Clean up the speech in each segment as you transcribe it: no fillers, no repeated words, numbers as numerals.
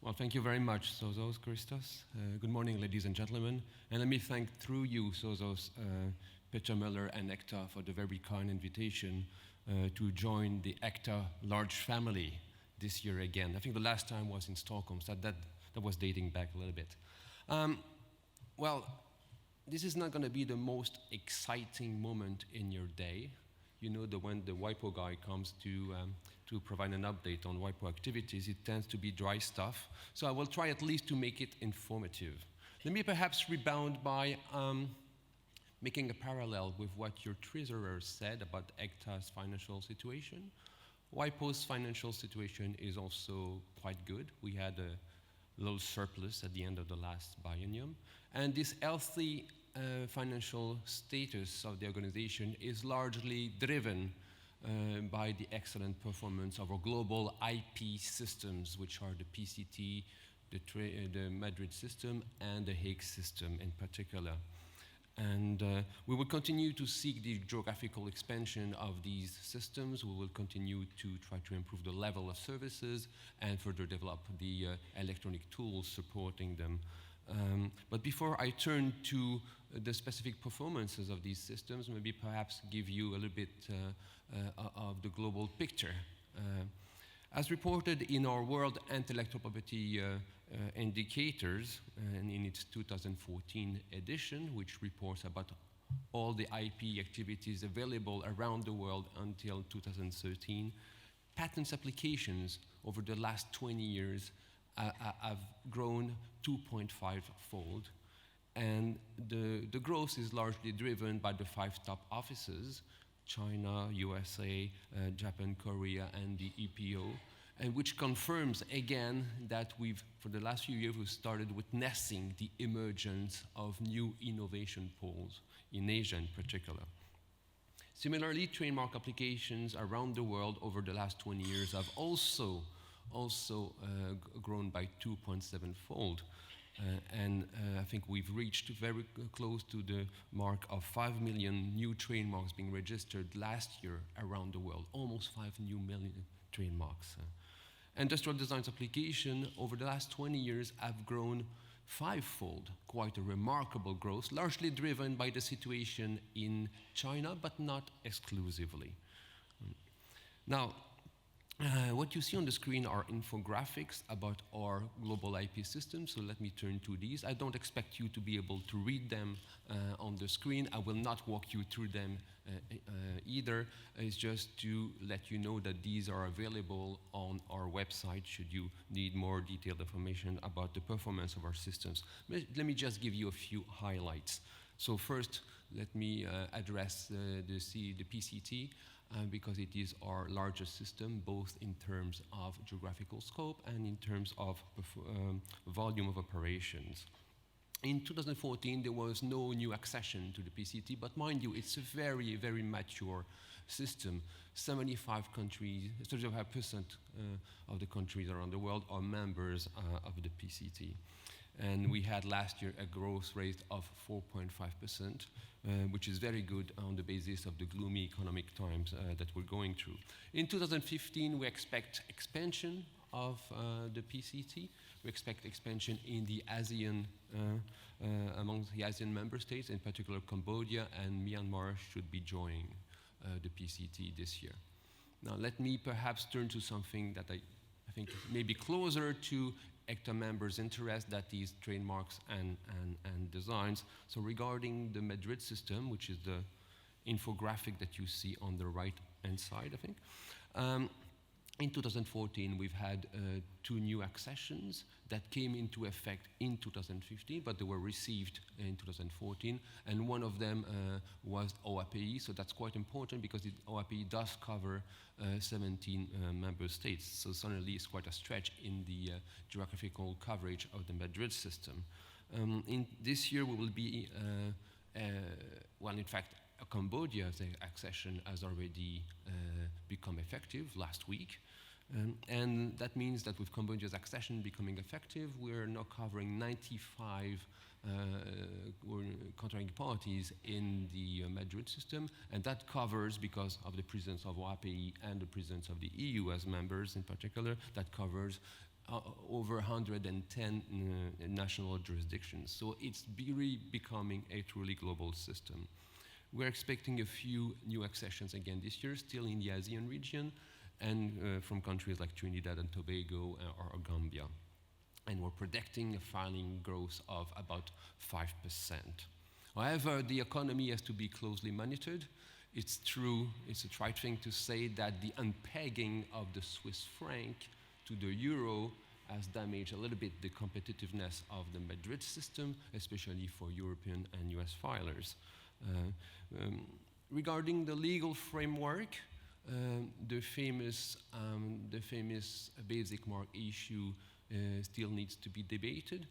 Well, thank you very much, Sozos Christos. Good morning, ladies and gentlemen. And let me thank through you, Sozos, Peter Müller and ECTA for the very kind invitation to join the ECTA large family this year again. I think the last time was in Stockholm, so that was dating back a little bit. Well, this is not going to be the most exciting moment in your day. You know, when the WIPO guy comes to provide an update on WIPO activities, it tends to be dry stuff. So I will try at least to make it informative. Let me perhaps rebound by making a parallel with what your treasurer said about ECTA's financial situation. WIPO's financial situation is also quite good. We had a little surplus at the end of the last biennium. And this healthy financial status of the organization is largely driven by the excellent performance of our global IP systems, which are the PCT, the Madrid system, and the Hague system in particular. And we will continue to seek the geographical expansion of these systems. We will continue to try to improve the level of services and further develop the electronic tools supporting them. But before I turn to the specific performances of these systems, maybe perhaps give you a little bit of the global picture. As reported in our World Intellectual Property Indicators, and in its 2014 edition, which reports about all the IP activities available around the world until 2013, patents applications over the last 20 years have grown 2.5-fold. And the growth is largely driven by the 5 top offices, China, USA, Japan, Korea, and the EPO, and which confirms again that for the last few years, we've started witnessing the emergence of new innovation pools in Asia in particular. Similarly, trademark applications around the world over the last 20 years have also grown by 2.7-fold. And I think we've reached very close to the mark of 5 million new trademarks being registered last year around the world, almost 5 million trademarks. Industrial design application over the last 20 years have grown 5-fold, quite a remarkable growth, largely driven by the situation in China, but not exclusively. Now, what you see on the screen are infographics about our global IP system, so let me turn to these. I don't expect you to be able to read them on the screen. I will not walk you through them either. It's just to let you know that these are available on our website should you need more detailed information about the performance of our systems. Let me just give you a few highlights. So first, let me address the PCT. Because it is our largest system, both in terms of geographical scope and in terms of volume of operations. In 2014, there was no new accession to the PCT, but mind you, it's a very, very mature system. 75% of the countries around the world are members of the PCT. And we had last year a growth rate of 4.5%, which is very good on the basis of the gloomy economic times that we're going through. In 2015, we expect expansion of the PCT. We expect expansion in the ASEAN, among the ASEAN member states, in particular Cambodia and Myanmar should be joining the PCT this year. Now, let me perhaps turn to something that I think may be closer to ECTA members' interest, that is trademarks and designs. So regarding the Madrid system, which is the infographic that you see on the right-hand side, I think, in 2014, we've had 2 new accessions that came into effect in 2015, but they were received in 2014, and one of them was OAPI, so that's quite important because OAPI does cover 17 member states, so suddenly it's quite a stretch in the geographical coverage of the Madrid system. In this year, we will be, well, in fact, Cambodia's accession has already become effective last week. And that means that with Cambodia's accession becoming effective, we're now covering 95 contracting parties in the Madrid system, and that covers, because of the presence of OAPI and the presence of the EU as members in particular, that covers over 110 national jurisdictions. So it's really becoming a truly global system. We're expecting a few new accessions again this year, still in the ASEAN region, and from countries like Trinidad and Tobago or Gambia. And we're predicting a filing growth of about 5%. However, the economy has to be closely monitored. It's true, it's a trite thing to say that the unpegging of the Swiss franc to the euro has damaged a little bit the competitiveness of the Madrid system, especially for European and US filers. Regarding the legal framework, the famous basic mark issue still needs to be debated.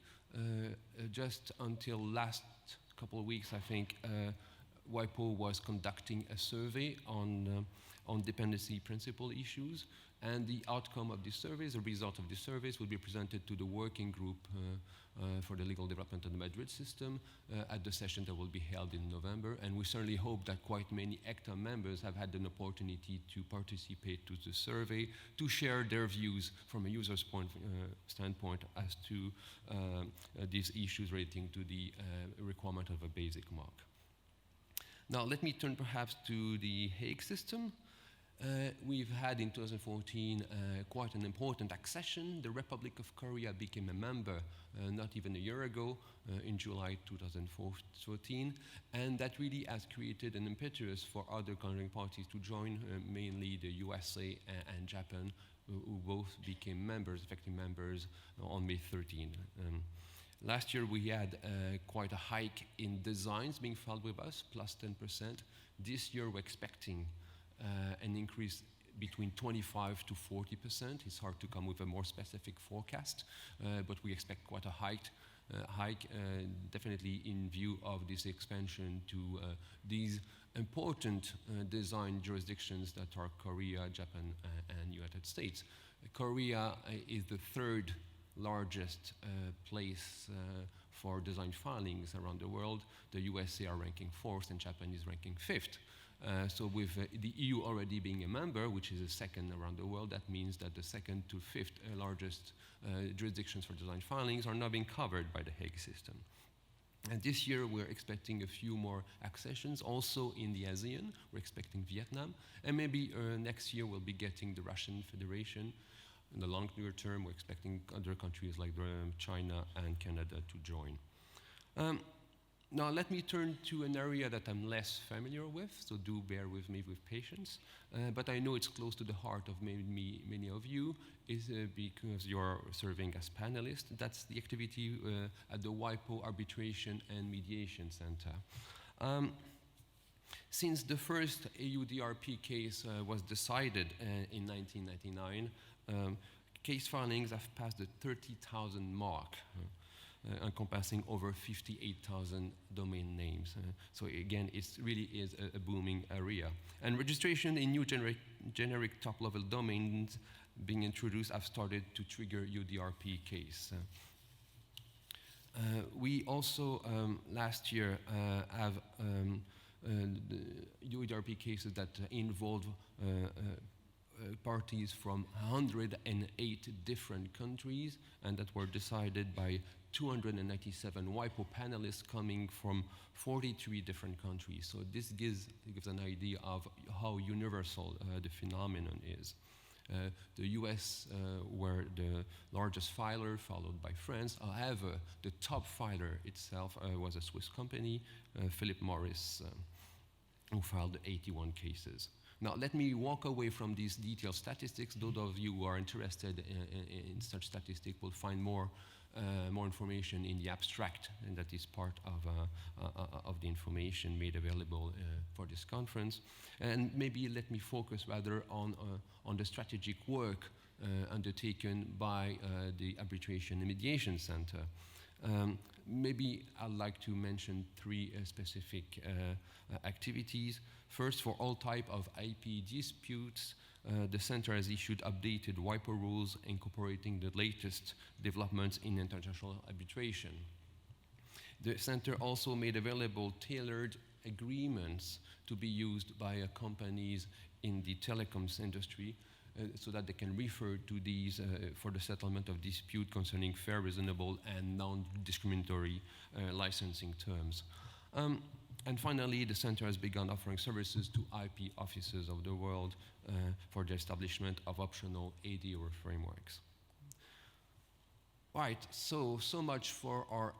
Just until last couple of weeks, I think, WIPO was conducting a survey on dependency principle issues, and the outcome of this survey, the result of this survey, will be presented to the working group for the legal development of the Madrid system at the session that will be held in November. And we certainly hope that quite many ECTA members have had an opportunity to participate to the survey, to share their views from a user's standpoint as to these issues relating to the requirement of a basic mark. Now, let me turn perhaps to the Hague system. We've had in 2014 quite an important accession. The Republic of Korea became a member not even a year ago, in July 2014, and that really has created an impetus for other country parties to join, mainly the USA and Japan, who both became members, effective members, on May 13. Last year we had quite a hike in designs being filed with us, plus 10%. This year we're expecting an increase between 25 to 40%. It's hard to come with a more specific forecast, but we expect quite a hike, definitely in view of this expansion to these important design jurisdictions that are Korea, Japan, and United States. Korea is the third largest place for design filings around the world. The USA are ranking fourth and Japan is ranking fifth. So with the EU already being a member, which is the second around the world, that means that the second to fifth largest jurisdictions for design filings are now being covered by the Hague system. And this year we're expecting a few more accessions, also in the ASEAN. We're expecting Vietnam, and maybe next year we'll be getting the Russian Federation. In the longer term, we're expecting other countries like China and Canada to join. Now let me turn to an area that I'm less familiar with, so do bear with me with patience. But I know it's close to the heart of many of you, is because you're serving as panelists. That's the activity at the WIPO Arbitration and Mediation Center. Since the first AUDRP case was decided in 1999, case filings have passed the 30,000 mark, encompassing over 58,000 domain names. So again, it really is a booming area. And registration in new generic top-level domains being introduced have started to trigger UDRP case. We also, last year, have UDRP cases that involve parties from 108 different countries, and that were decided by 297 WIPO panelists coming from 43 different countries. So this gives an idea of how universal the phenomenon is. The US were the largest filer, followed by France. However, the top filer itself was a Swiss company, Philip Morris, who filed 81 cases. Now, let me walk away from these detailed statistics. Those of you who are interested in such statistics will find more information in the abstract, and that is part of the information made available for this conference. And maybe let me focus rather on the strategic work undertaken by the Arbitration and Mediation Center. Maybe I'd like to mention three specific activities. First, for all type of IP disputes, the Center has issued updated WIPO rules incorporating the latest developments in international arbitration. The Center also made available tailored agreements to be used by companies in the telecoms industry so that they can refer to these for the settlement of dispute concerning fair, reasonable, and non-discriminatory licensing terms. And finally, the center has begun offering services to IP offices of the world for the establishment of optional ADR frameworks. Right, so much for our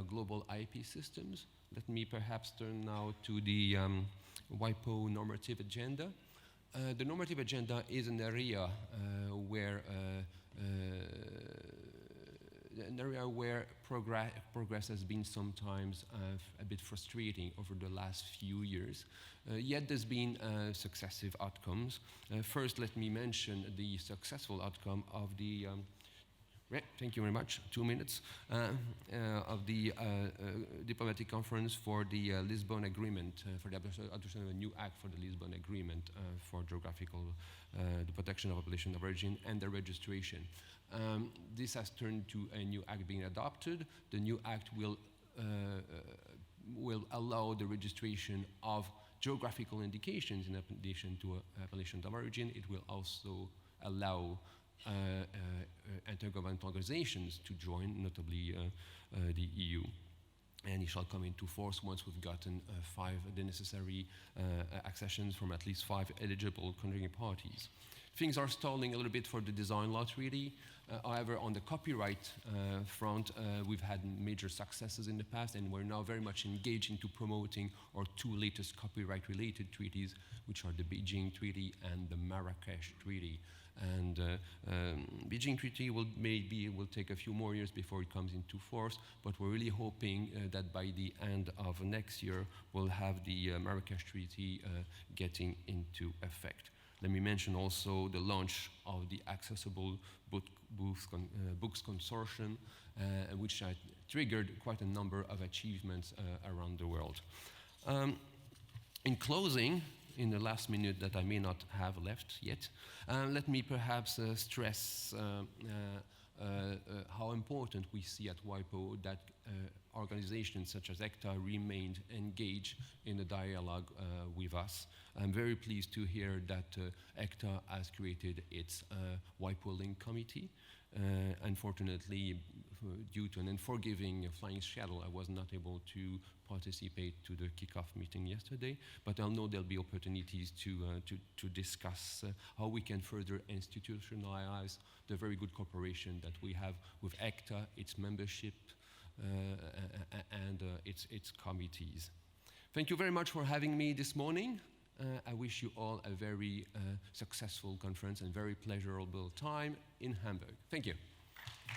global IP systems. Let me perhaps turn now to the WIPO normative agenda. The normative agenda is an area where progress has been sometimes a bit frustrating over the last few years. Yet there's been successive outcomes. First, let me mention the successful outcome of the thank you very much. 2 minutes of the diplomatic conference for the Lisbon Agreement, for the adoption of a new act for the Lisbon Agreement for geographical, the protection of population of origin and the registration. This has turned to a new act being adopted. The new act will allow the registration of geographical indications in addition to appellation of origin. It will also allow intergovernmental organizations to join, notably the EU. And it shall come into force once we've gotten the necessary accessions from at least 5 eligible contributing parties. Things are stalling a little bit for the design law treaty. However, on the copyright front, we've had major successes in the past, and we're now very much engaged into promoting our 2 latest copyright-related treaties, which are the Beijing Treaty and the Marrakesh Treaty. And Beijing Treaty will take a few more years before it comes into force, but we're really hoping that by the end of next year, we'll have the Marrakesh Treaty getting into effect. Let me mention also the launch of the Accessible Books Consortium, which triggered quite a number of achievements around the world. In closing, in the last minute that I may not have left yet, let me perhaps stress how important we see at WIPO that organizations such as ECTA remained engaged in the dialogue with us. I'm very pleased to hear that ECTA has created its WIPO Link Committee. Unfortunately, due to an unforgiving flying schedule, I was not able to participate to the kickoff meeting yesterday, but I know there'll be opportunities to discuss how we can further institutionalize the very good cooperation that we have with ECTA, its membership, and its committees. Thank you very much for having me this morning. I wish you all a very successful conference and very pleasurable time in Hamburg. Thank you.